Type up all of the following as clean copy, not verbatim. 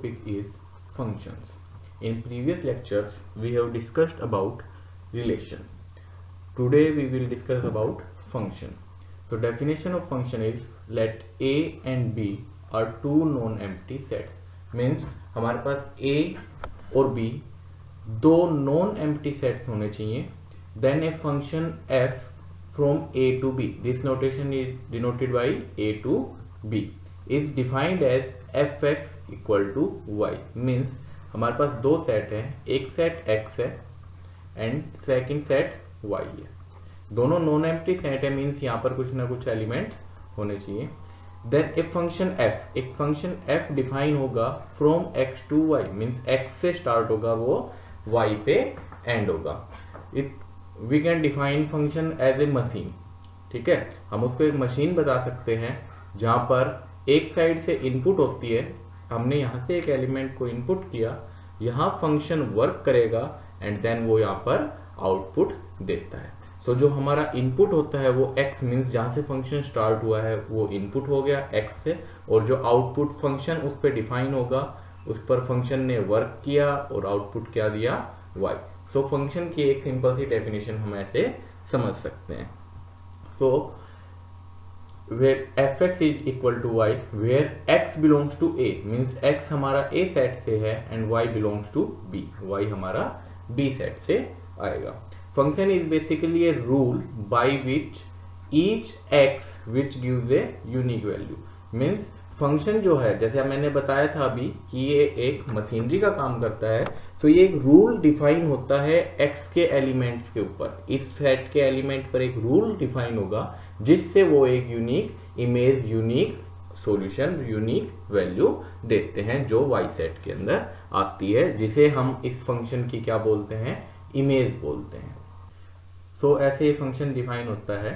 topic is functions. In previous lectures, we have discussed about relation. Today we will discuss about function. So definition of function is let A and B are two non-empty sets. Means हमारे पास A और B दो non-empty sets होने चाहिए. Then a function f from A to B. This notation is denoted by A to B. Is defined as fx equal to y. Means हमारे पास दो set है, एक set x है and second set y है. दोनों non empty set है, means यहाँ पर कुछ ना कुछ एलिमेंट्स होने चाहिए. देन एक फंक्शन f डिफाइन होगा from x to y. Means x से स्टार्ट होगा, वो y पे एंड होगा. We can define function as a machine. ठीक है, हम उसको एक मशीन बता सकते हैं जहां पर एक साइड से इनपुट होती है. हमने यहां से एक एलिमेंट को इनपुट किया, यहां फंक्शन वर्क करेगा एंड देन वो यहां पर आउटपुट देता है. सो जो हमारा इनपुट होता है वो x, मीन्स जहां से फंक्शन स्टार्ट हुआ है वो इनपुट हो गया x से, और जो आउटपुट फंक्शन उस पर डिफाइन होगा, उस पर फंक्शन ने वर्क किया और आउटपुट क्या दिया, y. सो फंक्शन की एक सिंपल सी डेफिनेशन हम ऐसे समझ सकते हैं. सो where fx is equal to y, where x belongs to a, means x हमारा a सेट से है and y belongs to b, y हमारा b सेट से आएगा. Function is basically a rule by which each x which gives a unique value. Means function जो है, जैसे मैंने बताया था अभी कि ये एक मशीनरी का काम करता है, तो ये एक रूल डिफाइन होता है x के एलिमेंट्स के ऊपर. इस सेट के एलिमेंट पर एक रूल डिफाइन होगा जिससे वो एक unique image, unique solution, unique value देते हैं जो y सेट के अंदर आती है, जिसे हम इस फंक्शन की क्या बोलते हैं, इमेज बोलते हैं. सो ऐसे ये फंक्शन डिफाइन होता है.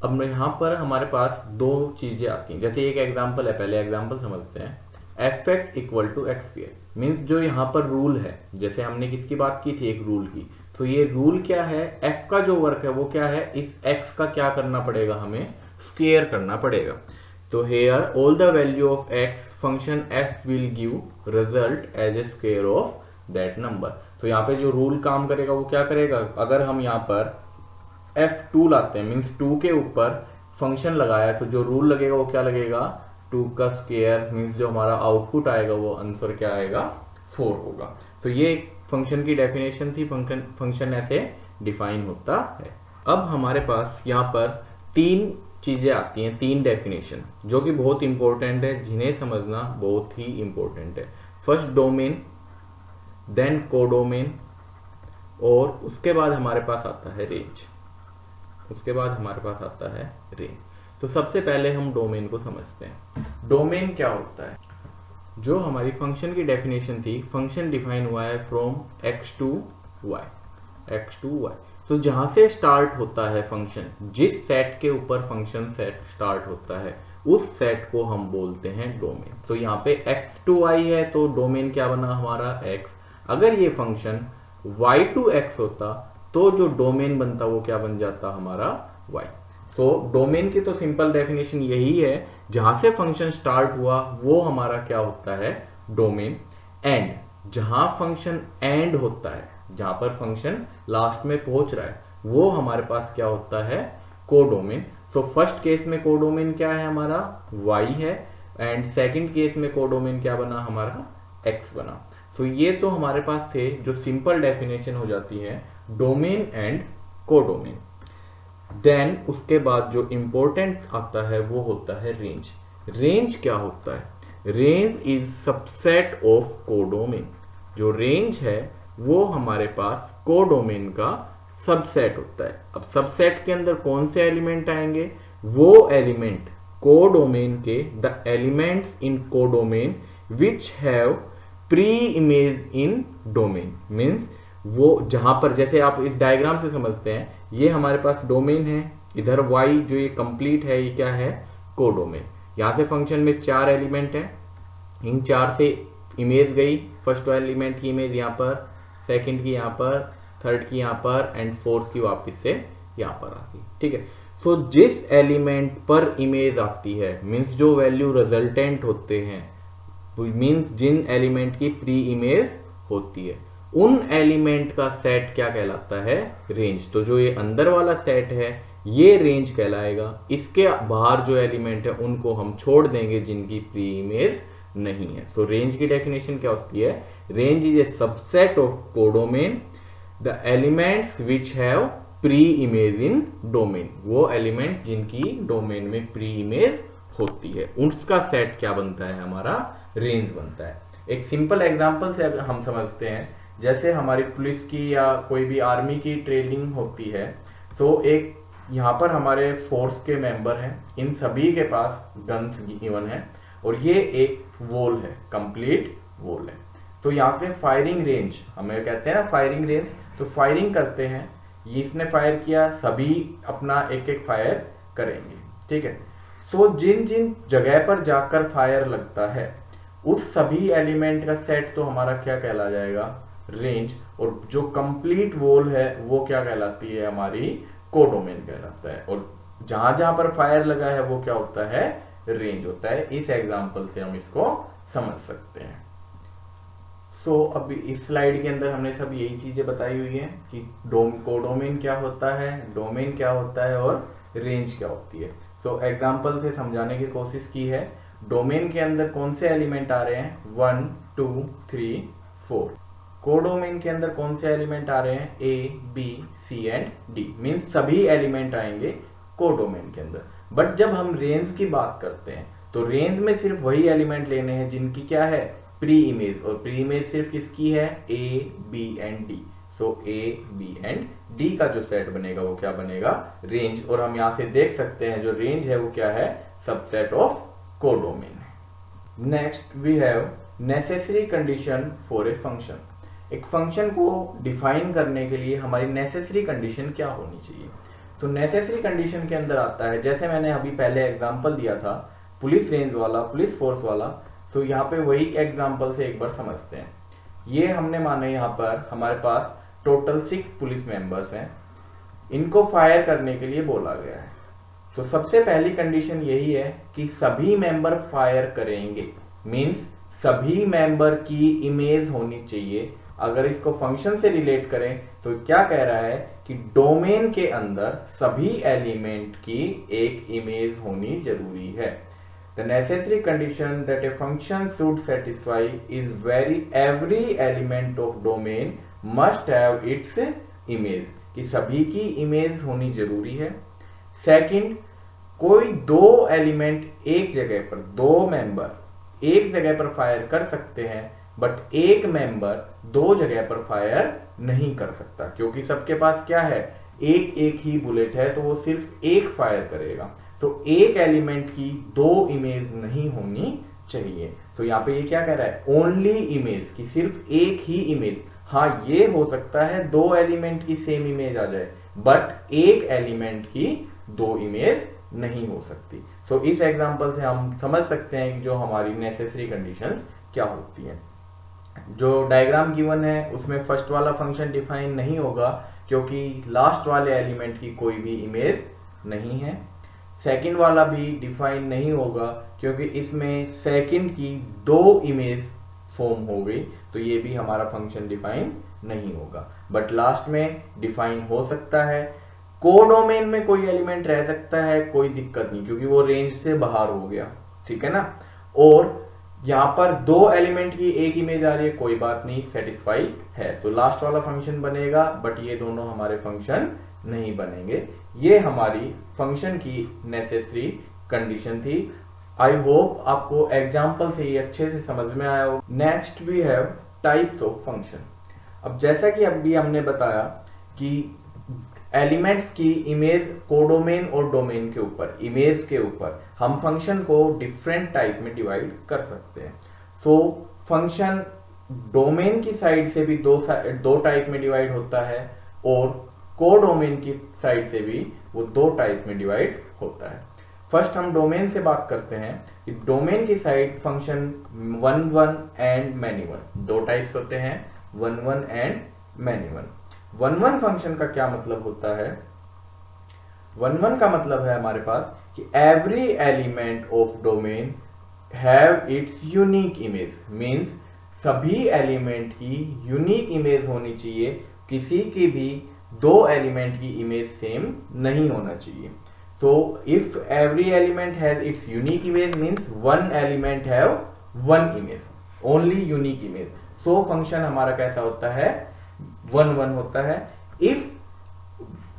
अब यहाँ पर हमारे पास दो चीजें आती हैं. जैसे एक एग्जांपल है, पहले एग्जांपल समझते हैं. fx equal to x square, means जो यहाँ पर रूल है, जैसे हमने किसकी बात की थी, एक रूल की. तो ये रूल क्या है, f का जो वर्क है वो क्या है, इस x का क्या करना पड़ेगा, हमें स्क्वायर करना पड़ेगा. तो here all the value of x function f will give result as a square of that number. तो यहाँ पे जो रूल काम करेगा वो क्या करेगा, अगर हम यहाँ पर f2 लाते हैं, मीन्स 2 के ऊपर फंक्शन लगाया, तो जो रूल लगेगा वो क्या लगेगा, 2 का स्क्वायर, मीन्स जो हमारा आउटपुट आएगा वो आंसर क्या आएगा, 4 होगा. तो ये फंक्शन की डेफिनेशन थी. फंक्शन ऐसे डिफाइन होता है. अब हमारे पास यहाँ पर तीन चीजें आती हैं, तीन डेफिनेशन जो कि बहुत इंपॉर्टेंट है, जिन्हें समझना बहुत ही इंपॉर्टेंट है. फर्स्ट डोमेन, देन कोडोमेन, और उसके बाद हमारे पास आता है रेंज. तो सबसे पहले हम डोमेन को समझते हैं. डोमेन क्या होता है, जो हमारी फंक्शन की डेफिनेशन थी, फंक्शन डिफाइन हुआ है फ्रॉम x टू y. तो जहां से स्टार्ट होता है फंक्शन, जिस सेट के ऊपर फंक्शन सेट स्टार्ट होता है, उस सेट को हम बोलते हैं डोमेन. तो यहाँ पे x टू y है, तो डोमेन क्या बना हमारा, x. अगर ये फंक्शन y टू x होता तो जो डोमेन बनता वो क्या बन जाता हमारा, y. सो डोमेन की तो सिंपल डेफिनेशन यही है, जहां से फंक्शन स्टार्ट हुआ वो हमारा क्या होता है, डोमेन. एंड जहां फंक्शन एंड होता है, जहां पर फंक्शन लास्ट में पहुंच रहा है, वो हमारे पास क्या होता है, कोडोमेन. सो फर्स्ट केस में कोडोमेन क्या है हमारा, y है, एंड सेकंड केस में कोडोमेन क्या बना हमारा, x बना. सो ये तो हमारे पास थे जो सिंपल डेफिनेशन हो जाती है डोमेन एंड कोडोमेन. देन उसके बाद जो इंपॉर्टेंट आता है वो होता है रेंज. रेंज क्या होता है, range is subset of codomain. जो रेंज है वो हमारे पास कोडोमेन का सबसेट होता है. अब सबसेट के अंदर कौन से एलिमेंट आएंगे, वो एलिमेंट कोडोमेन के, the elements in codomain which have pre image in domain. Means वो जहां पर, जैसे आप इस डायग्राम से समझते हैं, ये हमारे पास डोमेन है, इधर y जो ये कंप्लीट है, ये क्या है, कोडोमेन. यहां से फंक्शन में 4 एलिमेंट है, इन 4 से इमेज गई. फर्स्ट एलिमेंट की इमेज यहाँ पर, सेकंड की यहाँ पर, थर्ड की यहाँ पर, एंड फोर्थ की वापस से यहाँ पर आ गई. ठीक है. सो जिस एलिमेंट पर इमेज आती है, मीन्स जो वैल्यू रिजल्टेंट होते हैं मीन्स जिन एलिमेंट की प्री इमेज होती है, उन एलिमेंट का सेट क्या कहलाता है? रेंज। तो जो ये अंदर वाला सेट है ये रेंज कहलाएगा, इसके बाहर जो एलिमेंट है उनको हम छोड़ देंगे जिनकी प्री इमेज नहीं है। सो रेंज की डेफिनेशन क्या होती है? Range is a subset of codomain, the elements which have pre image in domain. वो एलिमेंट जिनकी डोमेन में प्री इमेज होती है उसका सेट क्या बनता है? हमारा रेंज बनता है। एक सिंपल एग्जांपल से अगर हम समझते हैं, जैसे हमारी पुलिस की या कोई भी आर्मी की ट्रेनिंग होती है, तो एक यहाँ पर हमारे फोर्स के मेंबर हैं, इन सभी के पास गन्स गिवन है और ये एक वॉल है, कंप्लीट वॉल है। तो यहाँ से फायरिंग रेंज हमें कहते हैं ना, फायरिंग रेंज। तो फायरिंग करते हैं, ये इसने फायर किया, सभी अपना एक एक फायर करेंगे, ठीक है। सो जिन जिन जगह पर जाकर फायर लगता है उस सभी एलिमेंट का सेट तो हमारा क्या कहला जाएगा? रेंज। और जो कंप्लीट वॉल है वो क्या कहलाती है? हमारी कोडोमेन कहलाता है। और जहां जहां पर फायर लगा है वो क्या होता है? रेंज होता है। इस एग्जांपल से हम इसको समझ सकते हैं। सो अभी इस स्लाइड के अंदर हमने सब यही चीजें बताई हुई हैं कि कोडोमेन क्या होता है, डोमेन क्या होता है और रेंज क्या होती है। सो एग्जांपल से समझाने की कोशिश की है। डोमेन के अंदर कौन से एलिमेंट आ रहे हैं? 1 2 3 4। कोडोमेन के अंदर कौन से एलिमेंट आ रहे हैं? A B C and D। Means सभी एलिमेंट आएंगे कोडोमेन के अंदर। बट जब हम रेंज की बात करते हैं तो रेंज में सिर्फ वही एलिमेंट लेने हैं जिनकी क्या है? Pre image. और प्री इमेज सिर्फ किसकी है? A B and D। So A B and D का जो सेट बनेगा वो क्या बनेगा? रेंज। और हम यहां से देख सकते हैं जो रेंज है वो क्या है? सबसेट ऑफ कोडोमेन है। Next we have necessary condition for a function. एक फंक्शन को डिफाइन करने के लिए हमारी नेसेसरी कंडीशन क्या होनी चाहिए? तो नेसेसरी कंडीशन के अंदर आता है, जैसे मैंने अभी पहले एग्जांपल दिया था पुलिस रेंज वाला, पुलिस फोर्स वाला। तो यहाँ पे वही एग्जांपल से एक बार समझते हैं। ये हमने माने यहाँ पर हमारे पास टोटल 6 पुलिस मेंबर्स हैं, इनको फायर करने के लिए बोला गया है। तो सबसे पहली कंडीशन यही है कि सभी मेंबर फायर करेंगे, मींस सभी मेंबर की इमेज होनी चाहिए। अगर इसको फंक्शन से रिलेट करें तो क्या कह रहा है कि डोमेन के अंदर सभी एलिमेंट की एक इमेज होनी जरूरी है। The necessary condition that a function should satisfy is every element of domain must have its image, कि सभी की इमेज होनी जरूरी है। सेकंड, कोई दो एलिमेंट एक जगह पर, दो मेंबर एक जगह पर फायर कर सकते हैं, बट एक मेंबर दो जगह पर फायर नहीं कर सकता, क्योंकि सबके पास क्या है? एक एक ही बुलेट है, तो वो सिर्फ एक फायर करेगा। तो एक एलिमेंट की दो इमेज नहीं होनी चाहिए। तो यहाँ पे ये क्या कह रहा है? ओनली इमेज, कि सिर्फ एक ही इमेज। हाँ, ये हो सकता है दो एलिमेंट की सेम इमेज आ जाए, बट एक एलिमेंट की दो इमेज नहीं हो सकती। सो इस एग्जांपल से हम समझ सकते हैं कि जो हमारी नेसेसरी कंडीशंस क्या होती हैं। जो डायग्राम गिवन है उसमें फर्स्ट वाला फंक्शन डिफाइन नहीं होगा क्योंकि लास्ट वाले एलिमेंट की कोई भी इमेज नहीं है। सेकंड वाला भी डिफाइन नहीं होगा क्योंकि इसमें सेकंड की दो इमेज फॉर्म हो गई, तो ये भी हमारा फंक्शन डिफाइन नहीं होगा। बट लास्ट में डिफाइन हो सकता है। कोडोमेन में कोई एलिमेंट रह सकता है, कोई दिक्कत नहीं, क्योंकि वो रेंज से बाहर हो गया, ठीक है ना। और यहां पर दो एलिमेंट की एक इमेज आ रही है, कोई बात नहीं, सेटिस्फाई है। सो लास्ट वाला फंक्शन बनेगा, बट ये दोनों हमारे फंक्शन नहीं बनेंगे। ये हमारी फंक्शन की नेसेसरी कंडीशन थी। आई होप आपको एग्जाम्पल से ये अच्छे से समझ में आया हो। Next we have types of function. अब जैसा कि अभी हमने बताया कि एलिमेंट्स की इमेज कोडोमेन और डोमेन के ऊपर, इमेज के ऊपर हम फंक्शन को डिफरेंट टाइप में डिवाइड कर सकते हैं। सो फंक्शन डोमेन की साइड से भी दो टाइप में डिवाइड होता है और कोडोमेन की साइड से भी वो दो टाइप में डिवाइड होता है। फर्स्ट हम डोमेन से बात करते हैं कि डोमेन की side function 1 1 and many one, दो टाइप्स होते हैं, 1 1 एंड मैनी वन। 1 1 फंक्शन का क्या मतलब होता है? 1 1 का मतलब है हमारे पास कि every element of domain have it's unique image, means सभी एलिमेंट की यूनिक इमेज होनी चाहिए, किसी की भी दो एलिमेंट की इमेज सेम नहीं होना चाहिए. So if every element has its unique image means one element have one image, only unique image. So function हमारा कैसा होता है, 1 1 होता है. If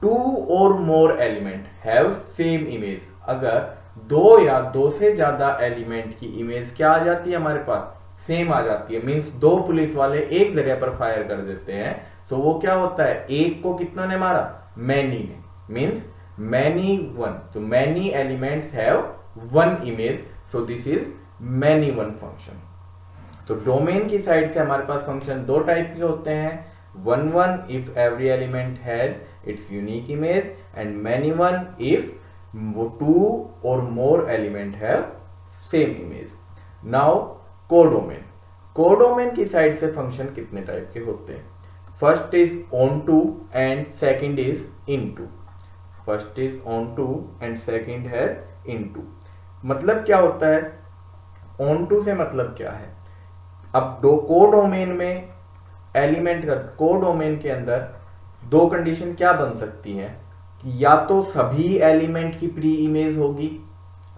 two or more element have same image, अगर दो या दो से ज्यादा एलिमेंट की इमेज क्या आ जाती है हमारे पास, सेम आ जाती है, मीन्स दो पुलिस वाले एक जगह पर फायर कर देते हैं, तो वो क्या होता है, एक को कितना ने मारा, मैनी ने, means many one. So many elements have one image, so this is many one function. तो डोमेन की साइड से हमारे पास फंक्शन दो टाइप के होते हैं, 1 1 if every element has its unique image and many one if two or more element have same image. Now codomain, codomain की side से फंक्शन कितने टाइप के होते हैं, first is onto and second is into. First is onto and second है into. मतलब क्या होता है, ऑन टू से मतलब क्या है, अब दो कोडोमेन में एलिमेंट का, कोडोमेन के अंदर दो कंडीशन क्या बन सकती हैं कि या तो सभी एलिमेंट की प्री इमेज होगी,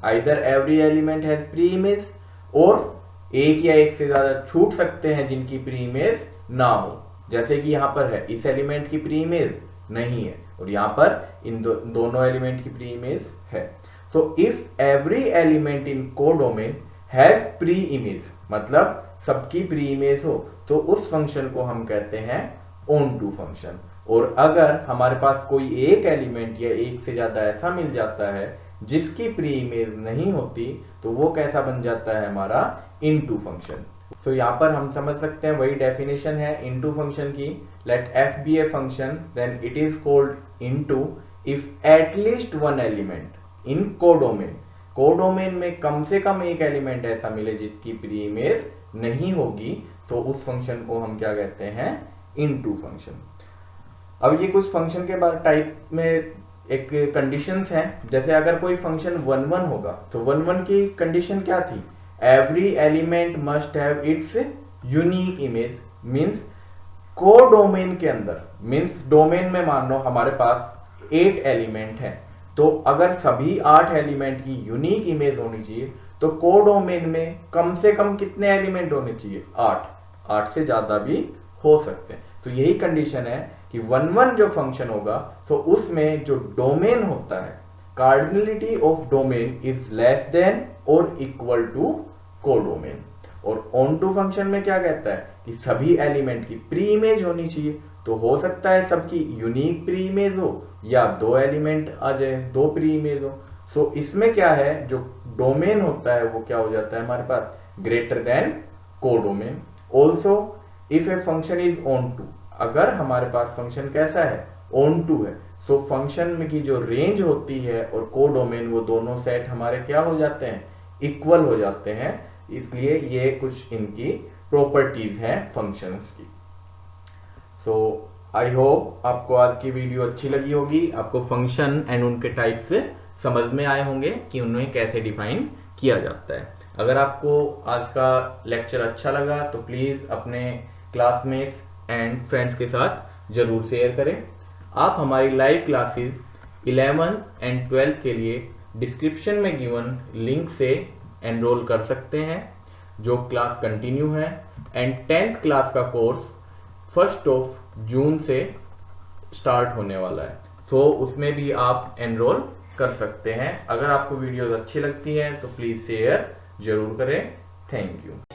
either every element has pre image, और एक या एक से ज्यादा छूट सकते हैं जिनकी प्री इमेज ना हो, जैसे कि यहां पर है इस एलिमेंट की प्री इमेज नहीं है और यहां पर इन दोनों एलिमेंट की प्री इमेज है. So if every element in codomain has pre image, मतलब सबकी प्री इमेज हो, तो उस फंक्शन को हम कहते हैं ऑन टू फंक्शन. और अगर हमारे पास कोई एक एलिमेंट या एक से ज्यादा ऐसा मिल जाता है जिसकी प्री इमेज नहीं होती, तो वो कैसा बन जाता है हमारा इनटू फंक्शन. सो यहाँ पर हम समझ सकते हैं वही डेफिनेशन है इनटू फंक्शन की, late f be a function then it is called into if at least one element in codomain. Codomain में कम से कम एक एलिमेंट ऐसा मिले जिसकी प्री इमेज नहीं होगी, तो उस फंक्शन को हम क्या कहते हैं, इनटू फंक्शन. अब ये कुछ फंक्शन के बारे टाइप में एक कंडीशंस हैं, जैसे अगर कोई फंक्शन 1 1 होगा तो 1 1 की कंडीशन क्या थी, every element must have it's unique image, means codomain के अंदर, मीन्स डोमेन में मान लो हमारे पास 8 एलिमेंट हैं, तो अगर सभी 8 एलिमेंट की यूनिक इमेज होनी चाहिए, तो कोडोमेन में कम से कम कितने एलिमेंट होने चाहिए, 8 से ज्यादा भी हो सकते हैं. तो यही कंडीशन है कि 1 1 जो फंक्शन होगा, तो उसमें जो डोमेन होता है, cardinality of domain is less than और इक्वल टू कोडोमेन. और ऑन टू फंक्शन में क्या कहता है कि सभी एलिमेंट की प्री इमेज होनी चाहिए, तो हो सकता है सबकी यूनिक प्री इमेज हो या दो एलिमेंट आ जाए, दो प्री इमेज हो. सो इसमें क्या है, जो डोमेन होता है वो क्या हो जाता है हमारे पास, greater than codomain. Also if a function is onto, अगर हमारे पास फंक्शन कैसा है, ऑन टू है, सो फंक्शन में की जो रेंज होती है और कोडोमेन, वो दोनों सेट हमारे क्या हो जाते हैं, इक्वल हो जाते हैं. इसलिए ये कुछ इनकी प्रॉपर्टीज हैं फंक्शंस की. सो आई होप आपको आज की वीडियो अच्छी लगी होगी, आपको फंक्शन एंड उनके टाइप्स समझ में आए होंगे कि उन्हें कैसे डिफाइन किया जाता है. अगर आपको आज का लेक्चर अच्छा लगा तो प्लीज अपने क्लासमेट्स एंड फ्रेंड्स के साथ जरूर शेयर करें. आप हमारी लाइव क्लासेस 11 एंड 12 के लिए डिस्क्रिप्शन में गिवन लिंक से एनरोल कर सकते हैं, जो क्लास कंटिन्यू है. एंड 10th क्लास का कोर्स 1 जून से स्टार्ट होने वाला है, सो उसमें भी आप एनरोल कर सकते हैं. अगर आपको वीडियोस अच्छी लगती हैं तो प्लीज शेयर जरूर करें. Thank you.